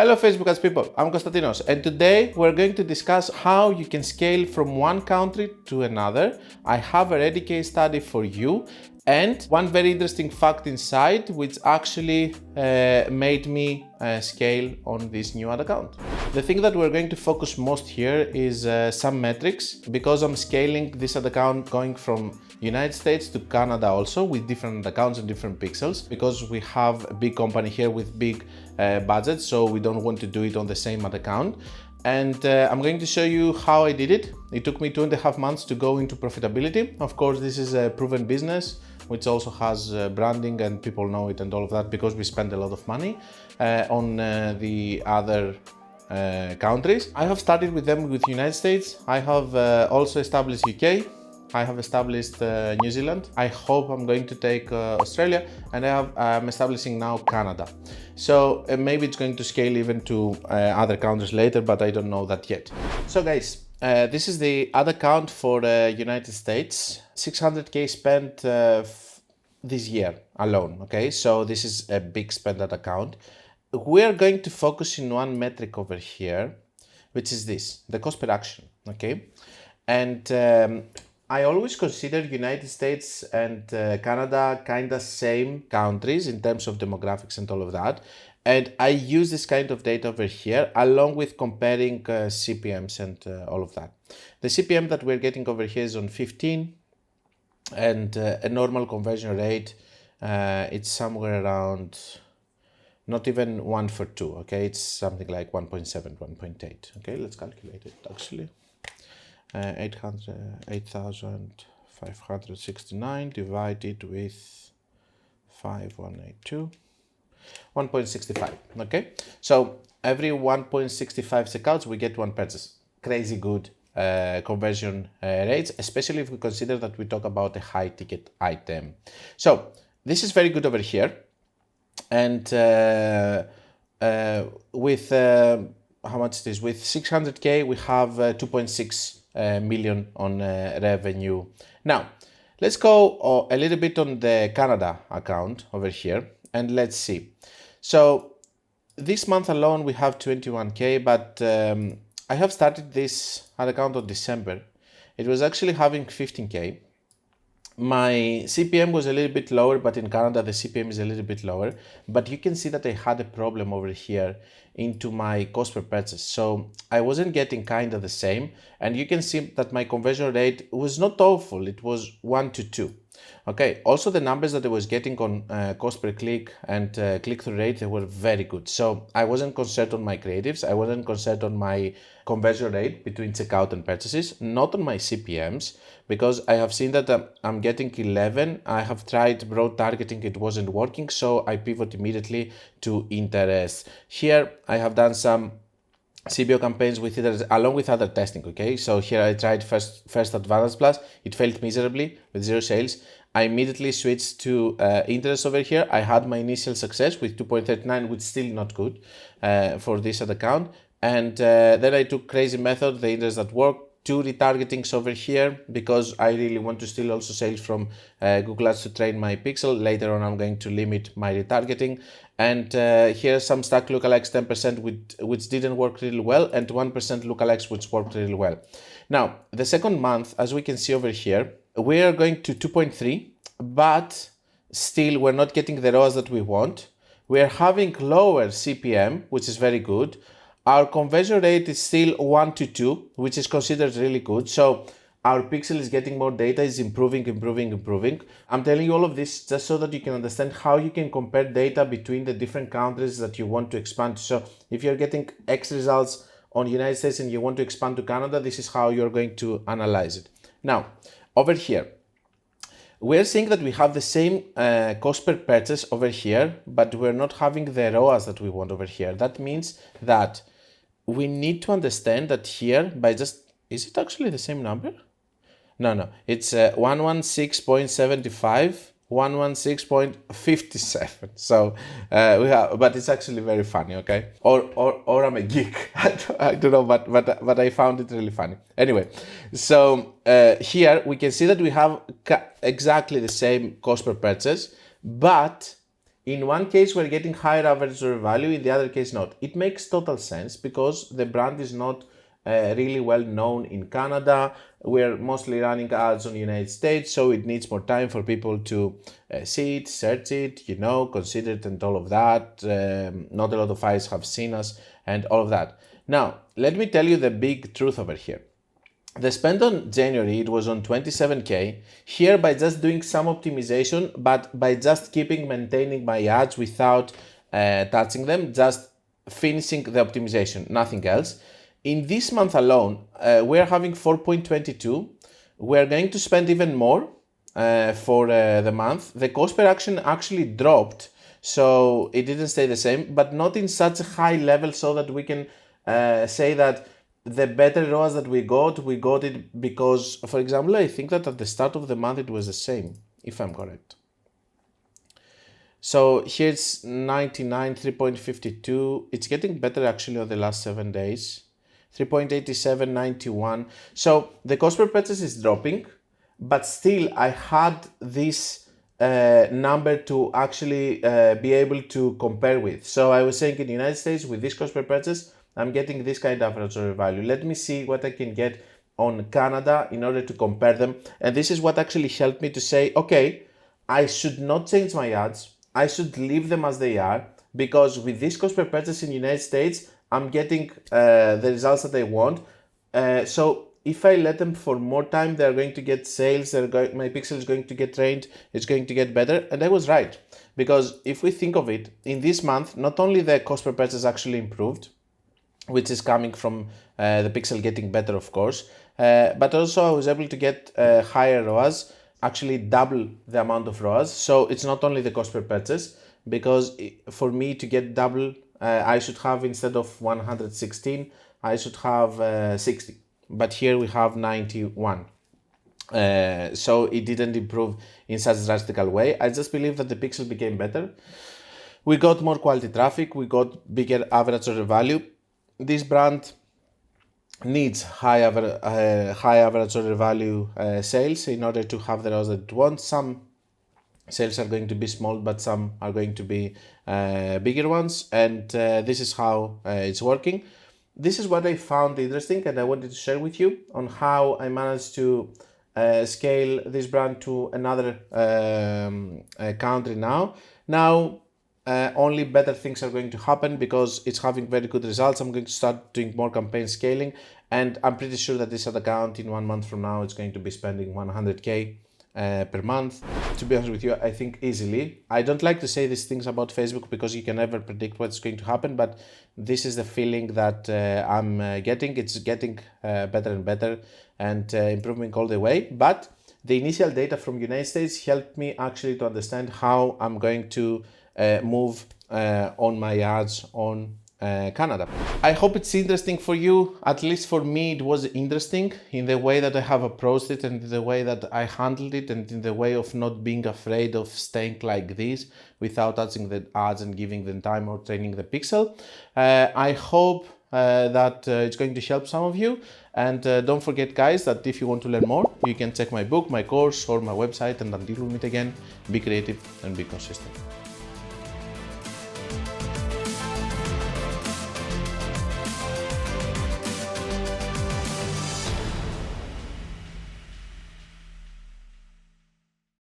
Hello Facebook ads people, I'm Konstantinos and today we're going to discuss how you can scale from one country to another. I have a ready case study for you and one very interesting fact inside which actually made me scale on this new ad account. The thing that we're going to focus most here is some metrics because I'm scaling this ad account going from United States to Canada also with different accounts and different pixels because we have a big company here with big budgets, so we don't want to do it on the same ad account. And I'm going to show you how I did it. It took me 2.5 months to go into profitability. Of course, this is a proven business which also has branding and people know it and all of that because we spend a lot of money on the other countries. I have started with them with United States. I have also established UK. I have established New Zealand. I hope I'm going to take Australia, and I'm establishing now Canada. So maybe it's going to scale even to other countries later, but I don't know that yet. So guys, this is the ad account for United States. 600k spent this year alone. Okay, so this is a big spend ad account. We're going to focus in one metric over here, which is this, the cost per action. Okay, and I always consider United States and Canada kind of same countries in terms of demographics and all of that. And I use this kind of data over here along with comparing CPMs and all of that. The CPM that we're getting over here is on 15 and a normal conversion rate, it's somewhere around not even 1 for 2, okay? It's something like 1.7, 1.8, okay? Let's calculate it actually. 8,569 divided with 5182, 1.65, okay? So every 1.65 checkouts we get one purchase. Crazy good conversion rates, especially if we consider that we talk about a high ticket item. So this is very good over here. And with how much it is? With 600k we have 2.6 million on revenue. Now let's go a little bit on the Canada account over here and let's see. So this month alone we have 21k, but I have started this ad account on December. It was actually having 15k. My CPM was a little bit lower, but in Canada the CPM is a little bit lower, but you can see that I had a problem over here into my cost per purchase. So I wasn't getting kind of the same, and you can see that my conversion rate was not awful. It was 1 to 2. Okay, also the numbers that I was getting on cost per click and click-through rate, they were very good. So I wasn't concerned on my creatives, I wasn't concerned on my conversion rate between checkout and purchases, not on my CPMs, because I have seen that I'm getting 11. I have tried broad targeting, it wasn't working, so I pivot immediately to interest. Here I have done some CBO campaigns with it along with other testing, okay? So here I tried first Advantage Plus, it failed miserably with 0 sales. I immediately switched to interest over here. I had my initial success with 2.39, which is still not good for this ad account. And then I took crazy method, the interest that worked, 2 retargetings over here because I really want to steal also sales from Google Ads to train my pixel. Later on I'm going to limit my retargeting. And here's some stack lookalikes 10% which didn't work really well, and 1% lookalikes which worked really well. Now the second month, as we can see over here, we are going to 2.3, but still we're not getting the ROAS that we want. We're having lower CPM, which is very good. Our conversion rate is still 1 to 2, which is considered really good. So our pixel is getting more data, is improving. I'm telling you all of this just so that you can understand how you can compare data between the different countries that you want to expand. So if you're getting X results on United States and you want to expand to Canada, this is how you're going to analyze it. Now, over here, we're seeing that we have the same cost per purchase over here, but we're not having the ROAS that we want over here. That means that we need to understand that here by just, is it actually the same number? No, it's 116.75, 116.57. So we have, but it's actually very funny, okay? Or I'm a geek. I don't know, but I found it really funny. Anyway, so here we can see that we have exactly the same cost per purchase, but In one case, we're getting higher average order value, in the other case, not. It makes total sense because the brand is not really well known in Canada. We're mostly running ads on the United States, so it needs more time for people to see it, search it, consider it and all of that. Not a lot of eyes have seen us and all of that. Now, let me tell you the big truth over here. The spend on January, it was on 27K. Here, by just doing some optimization, but by just maintaining my ads without touching them, just finishing the optimization, nothing else. In this month alone, we're having 4.22. We're going to spend even more for the month. The cost per action actually dropped, so it didn't stay the same, but not in such a high level so that we can say that the better ROAS that we got it because, for example, I think that at the start of the month it was the same, if I'm correct. So here's 99, 3.52. It's getting better actually on the last 7 days. 3.87, 91. So the cost per purchase is dropping, but still I had this number to actually be able to compare with. So I was saying in the United States with this cost per purchase, I'm getting this kind of average order value. Let me see what I can get on Canada in order to compare them. And this is what actually helped me to say, okay, I should not change my ads. I should leave them as they are, because with this cost per purchase in the United States, I'm getting the results that I want. So if I let them for more time, they're going to get sales, my pixel is going to get trained, it's going to get better. And I was right, because if we think of it, in this month, not only the cost per purchase actually improved, which is coming from the pixel getting better, of course, but also I was able to get higher ROAS, actually double the amount of ROAS. So it's not only the cost per purchase, because for me to get double, I should have, instead of 116, I should have 60. But here we have 91. So it didn't improve in such a drastic way. I just believe that the pixel became better. We got more quality traffic, we got bigger average order value. This brand needs high average order value sales in order to have the ROAS that it wants. Some sales are going to be small, but some are going to be bigger ones, and this is how it's working. This is what I found interesting, and I wanted to share with you on how I managed to scale this brand to another country now. Only better things are going to happen because it's having very good results. I'm going to start doing more campaign scaling, and I'm pretty sure that this ad account in 1 month from now is going to be spending 100K per month. To be honest with you, I think easily. I don't like to say these things about Facebook because you can never predict what's going to happen, but this is the feeling that I'm getting. It's getting better and better and improving all the way. But the initial data from United States helped me actually to understand how I'm going to move on my ads on Canada. I hope it's interesting for you. At least for me, it was interesting in the way that I have approached it and the way that I handled it and in the way of not being afraid of staying like this without touching the ads and giving them time or training the pixel. I hope that it's going to help some of you. And don't forget, guys, that if you want to learn more, you can check my book, my course, or my website. And until we meet again, be creative and be consistent.